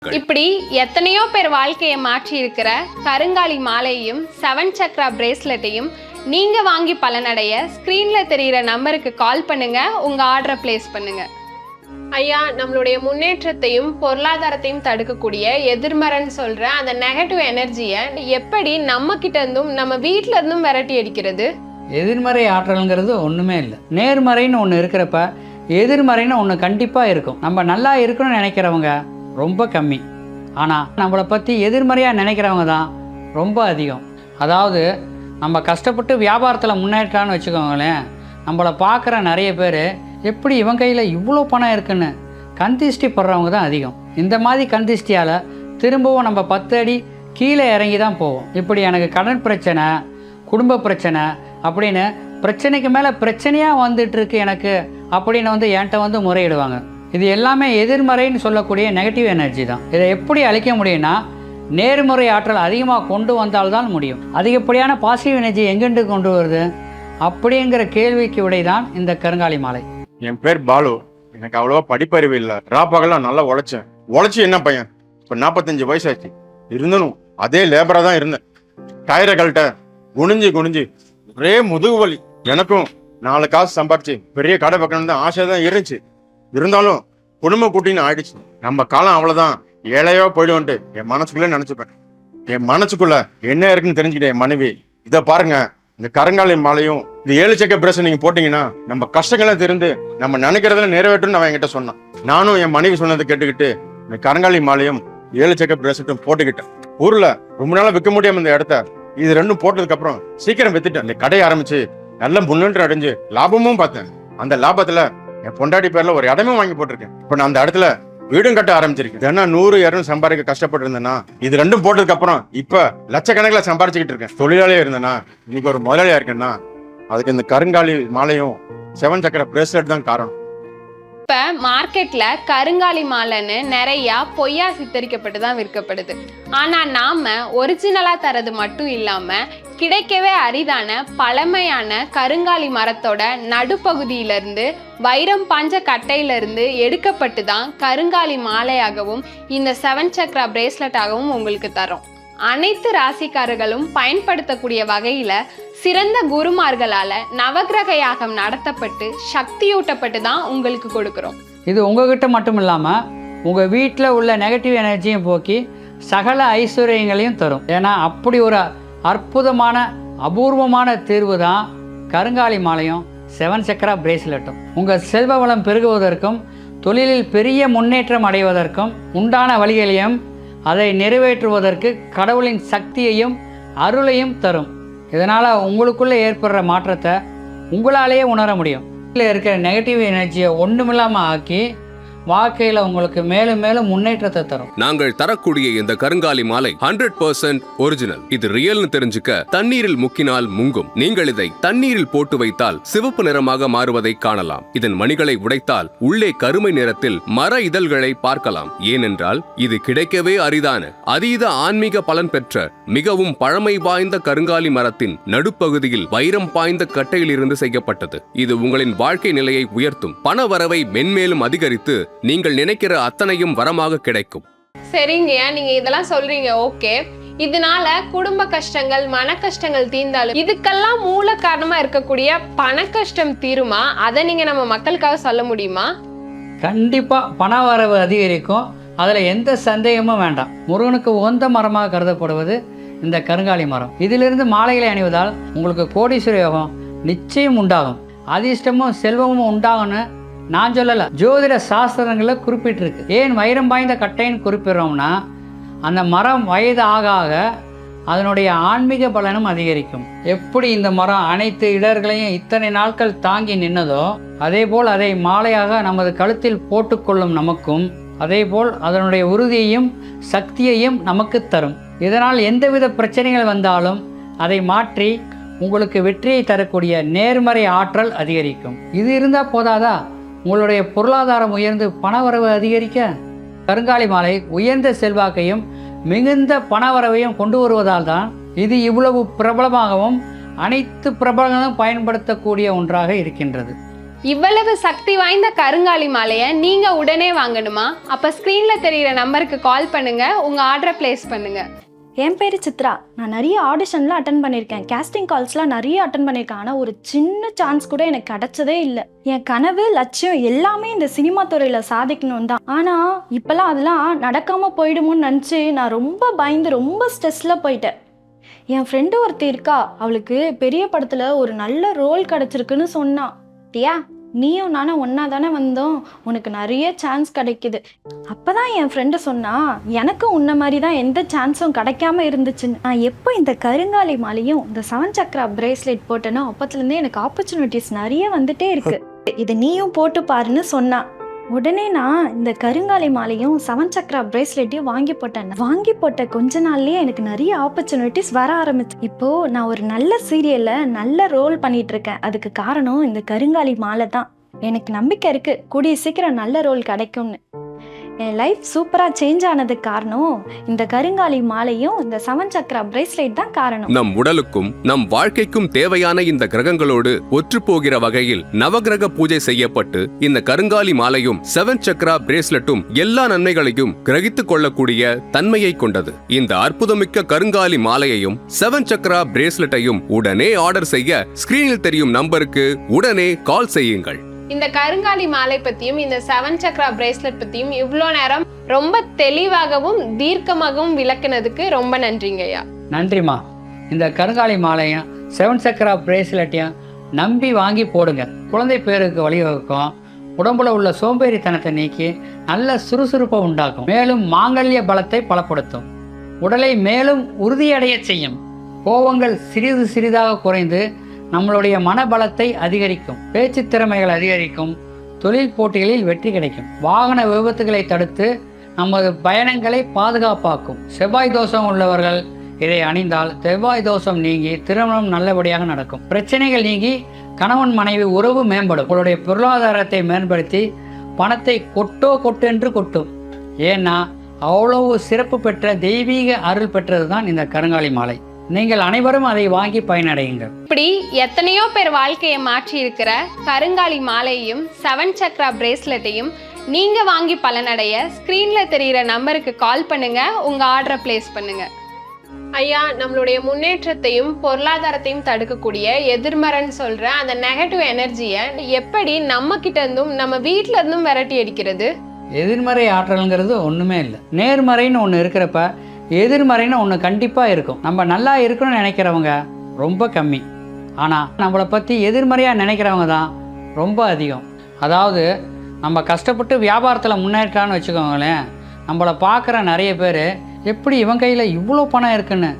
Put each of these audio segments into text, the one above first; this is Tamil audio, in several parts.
இப்படி எத்தனையோ பேர் வாழ்க்கையை மாற்றி இருக்கிற கருங்காலி மாலையையும் 7 சக்ரா பிரேஸ்லெட்டையும் நீங்க வாங்கி பலனடைய ஸ்கிரீன்ல தெரிகிற நம்பருக்கு கால் பண்ணுங்க, உங்க ஆர்டரை பிளேஸ் பண்ணுங்க. ஐயா, நம்மளுடைய முன்னேற்றத்தையும் பொருளாதாரத்தையும் தடுக்கக்கூடிய எதிர்மறைன்னு சொல்ற அந்த நெகட்டிவ் எனர்ஜியை எப்படி நம்ம கிட்ட இருந்தும் நம்ம வீட்டில இருந்தும் விரட்டி அடிக்கிறது? எதிர்மறை ஆற்றல்ங்கிறது ஒன்றுமே இல்லை. நேர்மறைன்னு ஒன்று இருக்கிறப்ப எதிர்மறைன்னு ஒன்று கண்டிப்பாக இருக்கும். நம்ம நல்லா இருக்கணும்னு நினைக்கிறவங்க ரொம்ப கம்மி, ஆனால் நம்மளை பற்றி எதிர்மறையாக நினைக்கிறவங்க தான் ரொம்ப அதிகம். அதாவது நம்ம கஷ்டப்பட்டு வியாபாரத்தில் முன்னேற்றான்னு வச்சுக்கோங்களேன், நம்மளை பார்க்குற நிறைய பேர் எப்படி இவன் கையில் இவ்வளோ பணம் இருக்குன்னு கந்திஷ்டி படுறவங்க தான் அதிகம். இந்த மாதிரி கந்திஷ்டியால் திரும்பவும் நம்ம 10 அடி கீழே இறங்கி தான் போவோம். இப்படி எனக்கு கடன் பிரச்சனை, குடும்ப பிரச்சனை அப்படின்னு பிரச்சனைக்கு மேலே பிரச்சனையாக வந்துட்டுருக்கு எனக்கு அப்படின்னு என்கிட்ட முறையிடுவாங்க. இது எல்லாமே எதிர்மறைன்னு சொல்லக்கூடிய நெகட்டிவ் எனர்ஜி தான். இதை எப்படி அழிக்க முடியும்னா நேர்முறை ஆற்றல் அதிகமாக கொண்டு வந்தால்தான் முடியும். அதிகப்படியான பாசிட்டிவ் எனர்ஜி எங்கெண்டு கொண்டு வருது அப்படிங்கிற கேள்விக்கு விடை தான் இந்த கருங்காலி மாலை. என் பேர் பாலு. எனக்கு அவ்வளோவா படிப்பறிவு இல்லை. ராப்பகலாம் நல்லா உழைச்சி என்ன பையன், இப்போ 45 வயசாச்சு. இருந்தாலும் அதே லேபராக தான் இருந்தேன். டயரை கழட்ட குனிஞ்சு ஒரே முதுகு வலி. எனக்கும் 4 காசு சம்பாரிச்சு பெரிய கடை வைக்கணும்னு தான் ஆசை தான் இருந்துச்சு. இருந்தாலும் குடும்ப கூட்டின்னு ஆயிடுச்சு. நம்ம காலம் அவ்வளவுதான், ஏழையோ போயிடுவோன்ட்டு என் மனசுக்குள்ளே நினைச்சுப்பேன். என் மனசுக்குள்ள என்ன இருக்குன்னு தெரிஞ்சுக்கிட்டேன் என் மனைவி. இதை பாருங்க, இந்த கருங்காலி மாலையும் இந்த 7 சக்கர பிரஸ் நீங்க போட்டீங்கன்னா நம்ம கஷ்டங்களை தெரிந்து நம்ம நினைக்கிறதுல நிறைவேற்றும்னு அவன் என்கிட்ட சொன்னான். நானும் என் மனைவி சொன்னதை கேட்டுக்கிட்டு இந்த கருங்காலி மாலையும் 7 சக்கர பிரஸ்ட்டும் போட்டுக்கிட்டேன். ஊர்ல ரொம்ப நாளா விற்க முடியாம இந்த இடத்த இது ரெண்டும் போட்டதுக்கு அப்புறம் சீக்கிரம் வித்துட்டேன். இந்த கடையை ஆரம்பிச்சு நல்ல முன்னேற்றம் அடைஞ்சு லாபமும் பார்த்தேன். அந்த லாபத்துல என் பொண்டாட்டி பேர்ல ஒரு இடமும் வாங்கி போட்டிருக்கேன். இப்ப நான் அந்த இடத்துல வீடும் கட்ட ஆரம்பிச்சிருக்கேன். ஏன்னா 100-200 சம்பாதிக்க கஷ்டப்பட்டு இருந்தேன்னா இது ரெண்டும் போட்டதுக்கு அப்புறம் இப்ப லட்சக்கணக்கில் சம்பாரிச்சுக்கிட்டு இருக்கேன். தொழிலாளியா இருந்தேன்னா இன்னைக்கு ஒரு முதலாளியா இருக்கேன்னா அதுக்கு இந்த கருங்காலி மாலையும் 7 சக்கர பிரேஸ்லெட் தான் காரணம். இப்ப மார்க்கெட்ல கருங்காலி மாலைன்னு நிறைய பொய்யா சித்தரிக்கப்பட்டு தான் விற்கப்படுது. ஆனா நாம ஒரிஜினலா தரது மட்டும் இல்லாம கிடைக்கவே அரிதான பழமையான கருங்காலி மரத்தோட நடுப்பகுதியிலிருந்து வைரம் பாஞ்ச கட்டையிலிருந்து எடுக்கப்பட்டு தான் கருங்காலி மாலையாகவும் இந்த 7 சக்ரா பிரேஸ்லெட்டாகவும் உங்களுக்கு தரோம். அனைத்து ராசிக்காரர்களும் பயன்படுத்தக்கூடிய வகையில சிறந்த குருமார்களால நவகிரக யாகம் நடத்தப்பட்டு சக்தியூட்டப்பட்டு தான் உங்களுக்கு கொடுக்கிறோம். இது உங்ககிட்ட மட்டும் இல்லாமல் உங்கள் வீட்டில் உள்ள நெகட்டிவ் எனர்ஜியும் போக்கி சகல ஐஸ்வர்யங்களையும் தரும். ஏன்னா அப்படி ஒரு அற்புதமான அபூர்வமான தீர்வு தான் கருங்காலி மாலையும் 7 சக்ரா பிரேஸ்லெட்டும். உங்கள் செல்வ வளம் பெருகுவதற்கும் தொழிலில் பெரிய முன்னேற்றம் அடைவதற்கும் உண்டான வழிகளையும் அதை நிறைவேற்றுவதற்கு கடவுளின் சக்தியையும் அருளையும் தரும். இதனால் உங்களுக்குள்ளே ஏற்படுற மாற்றத்தை உங்களாலேயே உணர முடியும். இதில் இருக்கிற நெகட்டிவ் எனர்ஜியை ஒன்றுமில்லாமல் ஆக்கி வாழ்க்கையில் உங்களுக்கு மேலும் மேலும் முன்னேற்றத்தை தரும். நாங்கள் தரக்கூடிய இந்த கருங்காலி மாலை 100% ஒரிஜினல். இது ரியல்னு தெரிஞ்சுக்க தண்ணீரில் முக்கினால் முங்கும். நீங்கள் இதை தண்ணீரில் போட்டு வைத்தால் சிவப்பு நிறமாக மாறுவதை காணலாம். இதன் மணிகளை உடைத்தால் உள்ளே கருமை நிறத்தில் மர இதழ்களை பார்க்கலாம். ஏனென்றால் இது கிடைக்கவே அரிதான அதீத ஆன்மீக பலன் பெற்ற மிகவும் பழமை வாய்ந்த கருங்காலி மரத்தின் நடுப்பகுதியில் வைரம் பாய்ந்த கட்டையில் இருந்து செய்யப்பட்டது. இது உங்களின் வாழ்க்கை நிலையை உயர்த்தும். பண வரவை மென்மேலும் அதிகரித்து நீங்கள் நினைக்கிற அத்தனையும் வரமாக கிடைக்கும். சரிங்கய்யா, நீங்க இதெல்லாம் சொல்றீங்க, ஓகே. இதனால குடும்ப கஷ்டங்கள், மன கஷ்டங்கள் தீர்ந்தாலும் இதுக்கெல்லாம் மூல காரணமா இருக்கக்கூடிய பண கஷ்டம் தீருமா? அதை நீங்க நம்ம மக்களுக்காக சொல்ல முடியுமா? கண்டிப்பா பண வரவு அதிகரிக்கும், அதுல எந்த சந்தேகமும் வேண்டாம். முருகனுக்கு உகந்த மரமாக கருதப்படுவது இந்த கருங்காலி மரம். இதிலிருந்து மாலைகளை அணிவதால் உங்களுக்கு கோடீஸ்வர யோகம் நிச்சயம் உண்டாகும். அதிர்ஷ்டமும் செல்வமும் உண்டாகும்னு நான் சொல்லலை, ஜோதிட சாஸ்திரங்களில் குறிப்பிட்டிருக்கு. ஏன் வைரம் பாய்ந்த கட்டைன்னு குறிப்பிடுறோம்னா அந்த மரம் வயது ஆக ஆக அதனுடைய ஆன்மீக பலனும் அதிகரிக்கும். எப்படி இந்த மரம் அனைத்து இடர்களையும் இத்தனை நாட்கள் தாங்கி நின்னதோ அதேபோல் அதை மாலையாக நமது கழுத்தில் போட்டுக்கொள்ளும் நமக்கும் அதேபோல் அதனுடைய உறுதியையும் சக்தியையும் நமக்கு தரும். இதனால் எந்தவித பிரச்சனைகள் வந்தாலும் அதை மாற்றி உங்களுக்கு வெற்றியை தரக்கூடிய நேர்மறை ஆற்றல் அதிகரிக்கும். இது இருந்தால் போதாதா, உங்களுடைய பொருளாதாரம் உயர்ந்து பணவரவு அதிகரிக்க கருங்காலி மாலை உயர்ந்த செல்வாக்கையும் மிகுந்த பணவரவையும் கொண்டு வருவதால் தான் இது இவ்வளவு பிரபலமாகவும் அனைத்து பிரபலங்களும் பயன்படுத்தக்கூடிய ஒன்றாக இருக்கின்றது. இவ்வளவு சக்தி வாய்ந்த கருங்காலி மாலையை நீங்க உடனே வாங்கணுமா? அப்ப ஸ்கிரீன்ல தெரியுற நம்பருக்கு கால் பண்ணுங்க, உங்க ஆர்டரை பிளேஸ் பண்ணுங்க. என் பேர் சித்ரா. நான் நிறைய ஆடிஷன்லாம் அட்டன் பண்ணியிருக்கேன், கேஸ்டிங் கால்ஸ்லாம் நிறைய அட்டன் பண்ணியிருக்கேன். ஆனால் ஒரு சின்ன சான்ஸ் கூட எனக்கு கிடைச்சதே இல்லை. என் கனவு லட்சியம் எல்லாமே இந்த சினிமா துறையில் சாதிக்கணும் தான். ஆனால் இப்போல்லாம் அதெல்லாம் நடக்காமல் போயிடுமோன்னு நினச்சி நான் ரொம்ப பயந்து ரொம்ப ஸ்ட்ரெஸ்ஸில் போயிட்டேன். என் ஃப்ரெண்டு ஒருத்தி இருக்கா, அவளுக்கு பெரிய படத்தில் ஒரு நல்ல ரோல் கிடச்சிருக்குன்னு சொன்னான். டியா, நீயும் நானும் ஒன்றா தானே வந்தோம், உனக்கு நிறைய சான்ஸ் கிடைக்குது. அப்போ தான் என் ஃப்ரெண்டு சொன்னா, எனக்கும் உன்ன மாதிரி தான் எந்த சான்ஸும் கிடைக்காம இருந்துச்சுன்னு. நான் எப்போ இந்த கருங்காலி மாலையும் இந்த 7 சக்ரா பிரேஸ்லெட் போட்டேனோ அப்பத்துலேருந்தே எனக்கு ஆப்பர்ச்சுனிட்டிஸ் நிறைய வந்துட்டே இருக்கு. இதை நீயும் போட்டு பாருன்னு சொன்னா. உடனே நான் இந்த கருங்காலி மாலையும் 7 சக்ரா பிரேஸ்லெட்டையும் வாங்கி போட்ட கொஞ்ச நாள்லயே எனக்கு நிறைய ஆப்பர்ச்சுனிட்டிஸ் வர ஆரம்பிச்சு. இப்போ நான் ஒரு நல்ல சீரியல்ல நல்ல ரோல் பண்ணிட்டு இருக்கேன். அதுக்கு காரணம் இந்த கருங்காலி மாலை தான். எனக்கு நம்பிக்கை இருக்கு, கூடிய சீக்கிரம் நல்ல ரோல் கிடைக்கும்னு. என் லைஃப் சூப்பராக சேஞ்ச் ஆனதுக்கு காரணம் இந்த கருங்காலி மாலையும் இந்த 7 சக்ரா பிரேஸ்லெட் தான் காரணம். நம் உடலுக்கும் நம் வாழ்க்கைக்கும் தேவையான இந்த கிரகங்களோடு ஒற்று போகிற வகையில் நவகிரக பூஜை செய்யப்பட்டு இந்த கருங்காலி மாலையும் 7 சக்ரா பிரேஸ்லெட்டும் எல்லா நன்மைகளையும் கிரகித்துக் கொள்ளக்கூடிய தன்மையை கொண்டது. இந்த அற்புதமிக்க கருங்காலி மாலையையும் 7 சக்ரா பிரேஸ்லெட்டையும் உடனே ஆர்டர் செய்ய ஸ்கிரீனில் தெரியும் நம்பருக்கு உடனே கால் செய்யுங்கள். இந்த கருங்காலி மாலை பத்தியும் இந்த 7 சக்ரா பிரேஸ்லெட் பத்தியும் இவ்வளோ நேரம் ரொம்ப தெளிவாகவும் தீர்க்கமாகவும் விளக்குனதுக்கு ரொம்ப நன்றிங்க ஐயா. நன்றிம்மா. இந்த கருங்காலி மாலையும் 7 சக்ரா பிரேஸ்லெட்டையும் நம்பி வாங்கி போடுங்க. குழந்தை பேருக்கு வழிவகுக்கும், உடம்புல உள்ள சோம்பேறித்தனத்தை நீக்கி நல்ல சுறுசுறுப்பை உண்டாக்கும், மேலும் மாங்கல்ய பலத்தை பலப்படுத்தும், உடலை மேலும் உறுதியடைய செய்யும், கோபங்கள் சிறிது சிறிதாக குறைந்து நம்மளுடைய மனபலத்தை அதிகரிக்கும், பேச்சு திறமைகள் அதிகரிக்கும், தொழில் போட்டிகளில் வெற்றி கிடைக்கும், வாகன விபத்துகளை தடுத்து நமது பயணங்களை பாதுகாப்பாக்கும். செவ்வாய் தோஷம் உள்ளவர்கள் இதை அணிந்தால் செவ்வாய் தோஷம் நீங்கி திருமணம் நல்லபடியாக நடக்கும், பிரச்சனைகள் நீங்கி கணவன் மனைவி உறவு மேம்படும், உங்களுடைய பொருளாதாரத்தை மேம்படுத்தி பணத்தை கொட்டென்று கொட்டும். ஏன்னா அவ்வளவு சிறப்பு பெற்ற தெய்வீக அருள் பெற்றது தான் இந்த கருங்காலி மாலை. நீங்கள் அனைவரும் அதை வாங்கி பயனடையுங்கள். இப்படி எத்தனையோ பேர் வாழ்க்கையை மாற்றி இருக்கிற கருங்காலி மாலையையும் 7 சக்ரா பிரேஸ்லெட்டையும் நீங்க வாங்கி பலனடைய ஸ்கிரீன்ல தெரிகிற நம்பருக்கு கால் பண்ணுங்க, உங்க ஆர்டரை பிளேஸ் பண்ணுங்க. ஐயா, நம்மளுடைய முன்னேற்றத்தையும் பொருளாதாரத்தையும் தடுக்கக்கூடிய எதிர்மறைன்னு சொல்ற அந்த நெகட்டிவ் எனர்ஜியை எப்படி நம்ம கிட்ட இருந்தும் நம்ம வீட்டுல இருந்தும் விரட்டி அடிக்கிறது? எதிர்மறை ஆற்றல்ங்கிறது ஒண்ணுமே இல்லை. நேர்மறைன்னு ஒன்று இருக்கிறப்ப எதிர்மறைன்னு ஒன்று கண்டிப்பாக இருக்கும். நம்ம நல்லா இருக்கணும்னு நினைக்கிறவங்க ரொம்ப கம்மி, ஆனால் நம்மளை பற்றி எதிர்மறையாக நினைக்கிறவங்க தான் ரொம்ப அதிகம். அதாவது நம்ம கஷ்டப்பட்டு வியாபாரத்தில் முன்னேற்றான்னு வச்சுக்கோங்களேன், நம்மளை பார்க்குற நிறைய பேர் எப்படி இவன் கையில் இவ்வளோ பணம் இருக்குன்னு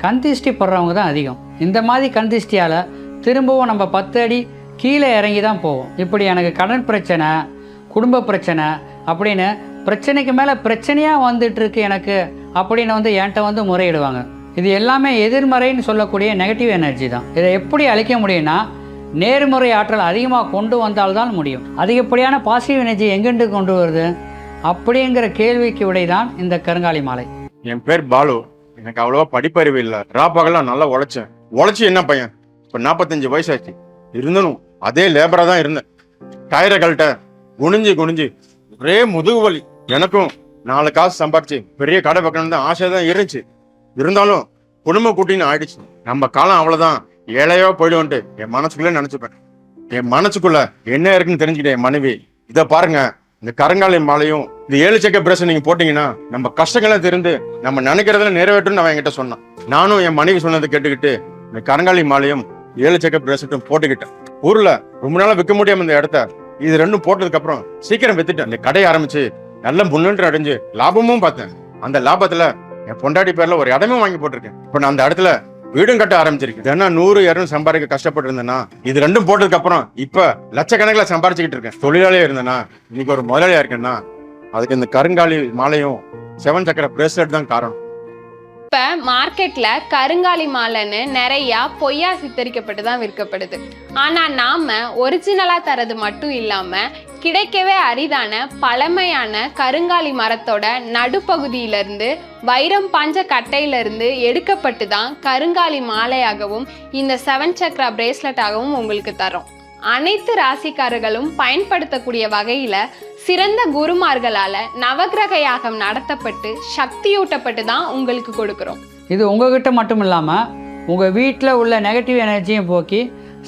கந்திஷ்டி படுறவங்க தான் அதிகம். இந்த மாதிரி கந்திஷ்டியால் திரும்பவும் நம்ம 10 அடி கீழே இறங்கி தான் போவோம். இப்படி எனக்கு கடன் பிரச்சனை, குடும்ப பிரச்சனை அப்படின்னு பிரச்சனைக்கு மேலே பிரச்சனையாக வந்துட்டுருக்கு எனக்கு அப்படின்னு என்கிட்ட முறையிடுவாங்க. இது எல்லாமே எதிர்மறைன்னு சொல்லக்கூடிய நெகட்டிவ் எனர்ஜி தான். இதை எப்படி அழிக்க முடியும்னா நேர்முறை ஆற்றல் அதிகமாக கொண்டு வந்தால்தான் முடியும். அதிகப்படியான பாசிட்டிவ் எனர்ஜி எங்கெண்டு கொண்டு வருது அப்படிங்கிற கேள்விக்கு விடை தான் இந்த கருங்காலி மாலை. என் பேர் பாலு. எனக்கு அவ்வளோவா படிப்பறிவு இல்லை. ராப்பகலாம் நல்லா உழைச்சி என்ன பையன், இப்போ 45 வயசாச்சு. இருந்தாலும் அதே லேபராக தான் இருந்தேன். டயரை கழட்ட குனிஞ்சு ஒரே முதுகு வலி. எனக்கும் 4 காசு சம்பாரிச்சு பெரிய கடை வைக்கணும் தான் ஆசை தான் இருந்துச்சு. இருந்தாலும் குடும்ப கூட்டின்னு ஆயிடுச்சு. நம்ம காலம் அவ்வளவுதான், ஏழையோ போயிடுவோன்ட்டு என் மனசுக்குள்ளே நினைச்சுப்பேன். என் மனசுக்குள்ள என்ன இருக்குன்னு தெரிஞ்சுக்கிட்டேன் என் மனைவி. இதை பாருங்க, இந்த கருங்காலி மாலையும் இந்த 7 சக்ரா பிரேஸ் நீங்க போட்டீங்கன்னா நம்ம கஷ்டங்களை தெரிந்து நம்ம நினைக்கிறதுல நிறைவேற்றும்னு அவன் என்கிட்ட சொன்னான். நானும் என் மனைவி சொன்னதை கேட்டுக்கிட்டு இந்த கருங்காலி மாலையும் 7 சக்ரா பிரேஸ்லெட்டும் போட்டுக்கிட்டேன். ஊர்ல ரொம்ப நாளா விற்க முடியாம இந்த இடத்த இது 2 போட்டதுக்கு அப்புறம் சீக்கிரம் வித்துட்டு அந்த கடையை ஆரம்பிச்சு நல்ல முன்னேற்றம் அடைஞ்சு லாபமும் பார்த்தேன். அந்த லாபத்துல என் பொண்டாட்டி பேர்ல ஒரு இடமும் வாங்கி போட்டிருக்கேன். இப்ப நான் அந்த இடத்துல வீடும் கட்ட ஆரம்பிச்சிருக்கேன். தினம் 100-200 சம்பாதிக்க கஷ்டப்பட்டு இருந்தேன்னா இது 2 போட்டதுக்கு அப்புறம் இப்ப லட்சக்கணக்கில் சம்பாரிச்சுக்கிட்டு இருக்கேன். தொழிலாளியா இருந்தேன்னா இன்னைக்கு ஒரு முதலாளியா இருக்கேன்னா அதுக்கு இந்த கருங்காலி மாலையும் 7 சக்ரா பிரேஸ்லெட் தான் காரணம். இப்ப மார்க்கெட்ல கருங்காலி மாலைன்னு நிறைய பொய்யா சித்தரிக்கப்பட்டு தான் விற்கப்படுது. ஆனா நாம ஒரிஜினலா தரது மட்டும் இல்லாம கிடைக்கவே அரிதான பழமையான கருங்காலி மரத்தோட நடுப்பகுதியிலிருந்து வைரம் பாஞ்ச கட்டையிலிருந்து எடுக்கப்பட்டு தான் கருங்காலி மாலையாகவும் இந்த 7 சக்ரா பிரேஸ்லெட்டாகவும் உங்களுக்கு தரோம். அனைத்து ராசிக்காரர்களும் பயன்படுத்தக்கூடிய வகையில சிறந்த குருமார்களால நவக்கிரக யாகம் நடத்தப்பட்டு சக்தியூட்டப்பட்டு தான் உங்களுக்கு கொடுக்கிறோம். இது உங்ககிட்ட மட்டும் இல்லாமல் உங்கள் வீட்டில் உள்ள நெகட்டிவ் எனர்ஜியும் போக்கி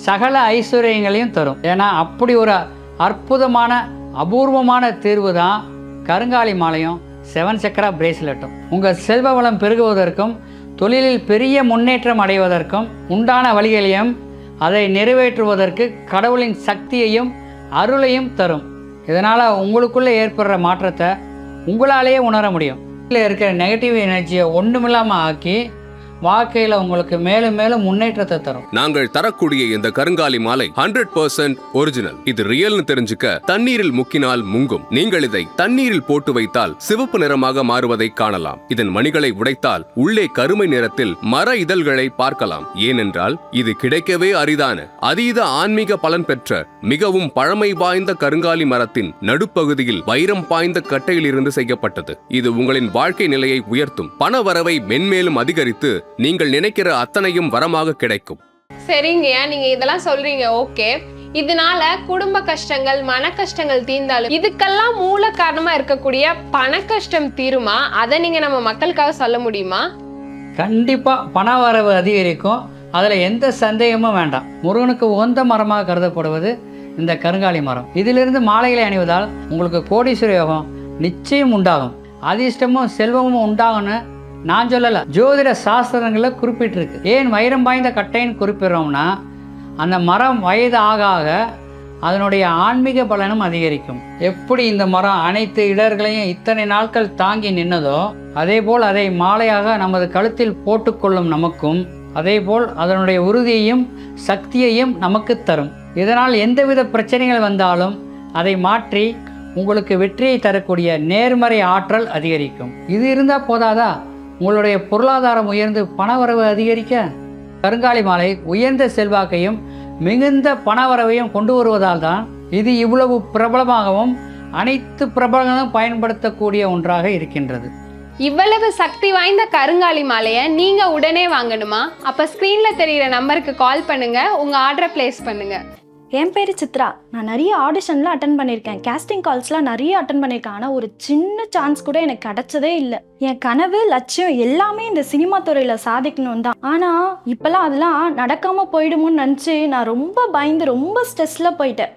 சகல ஐஸ்வர்யங்களையும் தரும். ஏன்னா அப்படி ஒரு அற்புதமான அபூர்வமான தீர்வு தான் கருங்காலி மாலையும் 7 சக்கரா பிரேஸ்லெட்டும். உங்கள் செல்வ வளம் பெருகுவதற்கும் தொழிலில் பெரிய முன்னேற்றம் அடைவதற்கும் உண்டான வழிகளையும் அதை நிறைவேற்றுவதற்கு கடவுளின் சக்தியையும் அருளையும் தரும். இதனால் உங்களுக்குள்ளே ஏற்படுற மாற்றத்தை உங்களாலேயே உணர முடியும். வீட்டில் இருக்கிற நெகட்டிவ் எனர்ஜியை ஒன்றுமில்லாமல் ஆக்கி வாழ்க்கையில் உங்களுக்கு மேலும் மேலும் முன்னேற்றத்தை தரும். நாங்கள் தரக்கூடிய இந்த கருங்காலி மாலை 100% ஒரிஜினல். இது ரியல்னு தெரிஞ்சுக்க தண்ணீரில் முக்கினால் முங்கும். நீங்கள் இதை தண்ணீரில் போட்டு வைத்தால் சிவப்பு நிறமாக மாறுவதை காணலாம். இதன் மணிகளை உடைத்தால் உள்ளே கருமை நிறத்தில் மர இதழ்களை பார்க்கலாம். ஏனென்றால் இது கிடைக்கவே அரிதான அதீத ஆன்மீக பலன் பெற்ற மிகவும் பழமை வாய்ந்த கருங்காலி மரத்தின் நடுப்பகுதியில் வைரம் பாய்ந்த கட்டையில் இருந்து செய்யப்பட்டது. இது உங்களின் வாழ்க்கை நிலையை உயர்த்தும். பண வரவை மென்மேலும் அதிகரித்து நீங்கள் நினைக்கிற அத்தனையும் வரமாக கிடைக்கும். சரிங்கய்யா, நீங்க இதெல்லாம் சொல்றீங்க, ஓகே. இதனால குடும்ப கஷ்டங்கள் மன கஷ்டங்கள் தீர்ந்தாலும் இதுக்கெல்லாம் மூல காரணமா இருக்கக்கூடிய பண கஷ்டம் தீருமா? அதை நீங்க நம்ம மக்களுக்காக சொல்ல முடியுமா? கண்டிப்பாக பண வரவு அதிகரிக்கும். அதில் எந்த சந்தேகமும் வேண்டாம். முருகனுக்கு உகந்த மரமாக கருதப்படுவது இந்த கருங்காலி மரம். இதிலிருந்து மாலைகளை அணிவதால் உங்களுக்கு கோடீஸ்வர யோகம் நிச்சயம் உண்டாகும். அதிர்ஷ்டமும் செல்வமும் உண்டாகும்னு நான் சொல்லலை, ஜோதிட சாஸ்திரங்களில் குறிப்பிட்டிருக்கு. ஏன் வைரம் பாய்ந்த கட்டைன்னு குறிப்பிடுறோம்னா அந்த மரம் வயது ஆக ஆக அதனுடைய ஆன்மீக பலனும் அதிகரிக்கும். எப்படி இந்த மரம் அனைத்து இடர்களையும் இத்தனை நாட்கள் தாங்கி நின்னதோ அதேபோல் அதை மாலையாக நமது கழுத்தில் போட்டுக்கொள்ளும் நமக்கும் அதேபோல் அதனுடைய உறுதியையும் சக்தியையும் நமக்கு தரும். இதனால் எந்தவித பிரச்சனைகள் வந்தாலும் அதை மாற்றி உங்களுக்கு வெற்றியை தரக்கூடிய நேர்மறை ஆற்றல் அதிகரிக்கும். இது இருந்தால் போதாதா, உங்களுடைய பொருளாதாரம் உயர்ந்து பணவரவு அதிகரிக்க கருங்காலி மாலை உயர்ந்த செல்வாக்கையும் மிகுந்த பணவரவையும் கொண்டு வருவதால் தான் இது இவ்வளவு பிரபலமாகவும் அனைத்து பிரபலங்களும் பயன்படுத்தக்கூடிய ஒன்றாக இருக்கின்றது. இவ்வளவு சக்தி வாய்ந்த கருங்காலி மாலையை நீங்க உடனே வாங்கணுமா? அப்ப ஸ்கிரீன்ல தெரியுற நம்பருக்கு கால் பண்ணுங்க, உங்க ஆர்டரை பிளேஸ் பண்ணுங்க. என் பேர் சித்ரா. நான் நிறைய ஆடிஷன்லாம் அட்டன் பண்ணியிருக்கேன், கேஸ்டிங் கால்ஸ்லாம் நிறைய அட்டன் பண்ணியிருக்கேன். ஆனால் ஒரு சின்ன சான்ஸ் கூட எனக்கு கிடைச்சதே இல்லை. என் கனவு லட்சியம் எல்லாமே இந்த சினிமா துறையில் சாதிக்கணும் தான். ஆனால் இப்போல்லாம் அதெல்லாம் நடக்காமல் போயிடுமோன்னு நினச்சி நான் ரொம்ப பயந்து ரொம்ப ஸ்ட்ரெஸ்ஸில் போயிட்டேன்.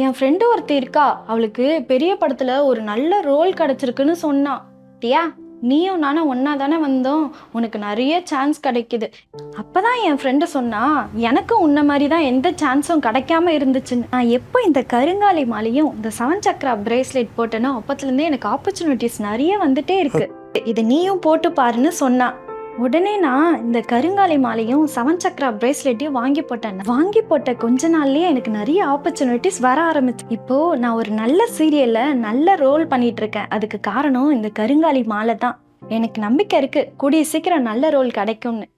என் ஃப்ரெண்டு ஒருத்தி இருக்கா, அவளுக்கு பெரிய படத்தில் ஒரு நல்ல ரோல் கிடச்சிருக்குன்னு சொன்னான். டியா, நீயும் நானும் ஒன்றா தானே வந்தோம், உனக்கு நிறைய சான்ஸ் கிடைக்குது. அப்போ தான் என் ஃப்ரெண்டு சொன்னா, எனக்கும் உன்ன மாதிரி தான் எந்த சான்ஸும் கிடைக்காம இருந்துச்சுன்னு. நான் எப்போ இந்த கருங்காலி மாலையும் இந்த 7 சக்கரா பிரேஸ்லெட் போட்டேனோ அப்பத்துலேருந்தே எனக்கு ஆப்பர்ச்சுனிட்டிஸ் நிறைய வந்துட்டே இருக்கு. இது நீயும் போட்டு பாருன்னு சொன்னா. உடனே நான் இந்த கருங்காலி மாலையும் 7 சக்கரா பிரேஸ்லெட்டையும் வாங்கி போட்ட கொஞ்ச நாள்லயே எனக்கு நிறைய ஆப்பர்ச்சுனிட்டிஸ் வர ஆரம்பிச்சு. இப்போ நான் ஒரு நல்ல சீரியல்ல நல்ல ரோல் பண்ணிட்டு இருக்கேன். அதுக்கு காரணம் இந்த கருங்காலி மாலை தான். எனக்கு நம்பிக்கை இருக்கு, கூடிய சீக்கிரம் நல்ல ரோல் கிடைக்கும்னு.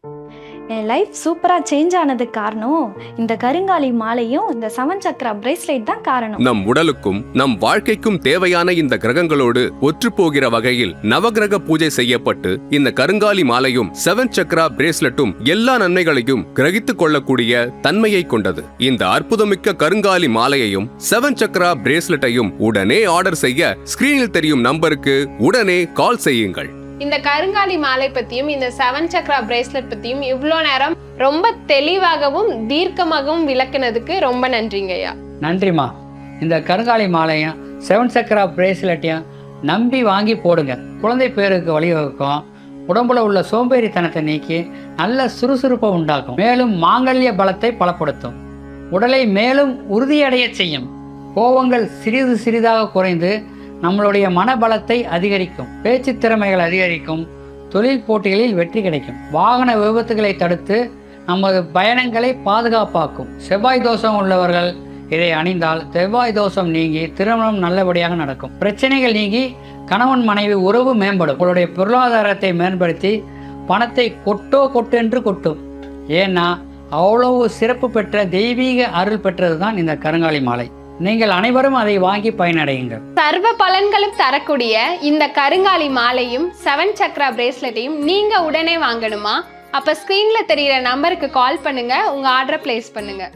என் லைஃப் சூப்பராக சேஞ்ச் ஆனதுக்கு காரணம் இந்த கருங்காலி மாலையும் இந்த 7 சக்கரா பிரேஸ்லெட் தான் காரணம். நம் உடலுக்கும் நம் வாழ்க்கைக்கும் தேவையான இந்த கிரகங்களோடு ஒற்று போகிற வகையில் நவகிரக பூஜை செய்யப்பட்டு இந்த கருங்காலி மாலையும் 7 சக்கரா பிரேஸ்லெட்டும் எல்லா நன்மைகளையும் கிரகித்துக் கொள்ளக்கூடிய தன்மையை கொண்டது. இந்த அற்புதமிக்க கருங்காலி மாலையையும் 7 சக்கரா பிரேஸ்லெட்டையும் உடனே ஆர்டர் செய்ய ஸ்கிரீனில் தெரியும் நம்பருக்கு உடனே கால் செய்யுங்கள். இந்த கருங்காலி மாலை பத்தியும் இந்த 7 சக்கரா பிரேஸ்லெட் பத்தியும் இவ்வளோ நேரம் ரொம்ப தெளிவாகவும் தீர்க்கமாகவும் விளக்குனதுக்கு ரொம்ப நன்றிங்கய்யா. நன்றிம்மா. இந்த கருங்காலி மாலையும் 7 சக்கரா பிரேஸ்லெட்டையும் நம்பி வாங்கி போடுங்க. குழந்தை பேருக்கு வழிவகுக்கும். உடம்புல உள்ள சோம்பேறித்தனத்தை நீக்கி நல்ல சுறுசுறுப்பை உண்டாக்கும். மேலும் மாங்கல்ய பலத்தை பலப்படுத்தும். உடலை மேலும் உறுதியடைய செய்யும். கோபங்கள் சிறிது சிறிதாக குறைந்து நம்மளுடைய மனபலத்தை அதிகரிக்கும். பேச்சு திறமைகள் அதிகரிக்கும். தொழில் போட்டிகளில் வெற்றி கிடைக்கும். வாகன விபத்துகளை தடுத்து நமது பயணங்களை பாதுகாப்பாக்கும். செவ்வாய் தோஷம் உள்ளவர்கள் இதை அணிந்தால் செவ்வாய் தோஷம் நீங்கி திருமணம் நல்லபடியாக நடக்கும். பிரச்சனைகள் நீங்கி கணவன் மனைவி உறவு மேம்படும். உங்களுடைய பொருளாதாரத்தை மேம்படுத்தி பணத்தை கொட்டென்று கொட்டும். ஏன்னா அவ்வளவு சிறப்பு பெற்ற தெய்வீக அருள் பெற்றது தான் இந்த கருங்காலி மாலை. நீங்கள் அனைவரும் அதை வாங்கி பயனடையுங்கள். சர்வ பலன்களும் தரக்கூடிய இந்த கருங்காலி மாலையும் 7 சக்கரா பிரேஸ்லெட்டையும் நீங்க உடனே வாங்கணுமா? அப்ப ஸ்கிரீன்ல தெரியுற நம்பருக்கு கால் பண்ணுங்க, உங்க ஆர்டரை பிளேஸ் பண்ணுங்க.